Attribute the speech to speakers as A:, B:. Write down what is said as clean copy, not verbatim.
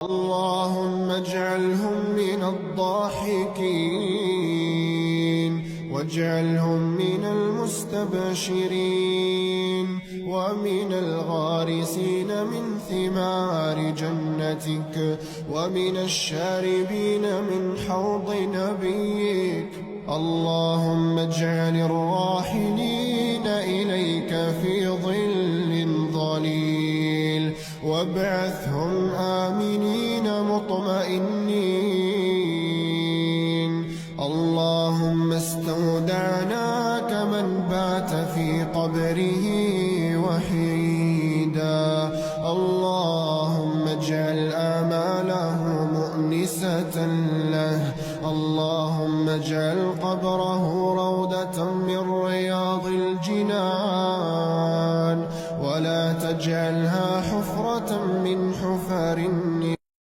A: اللهم اجعلهم من الضاحكين واجعلهم من المستبشرين ومن الغارسين من ثمار جنتك ومن الشاربين من حوض نبيك. اللهم اجعل الراحلين إليك في ظل ظليل وابعثهم آمنين مطمئنين. اللهم استودعناك من بات في قبره وحيدا. اللهم اجعل آماله مؤنسة له. اللهم اجعل قبره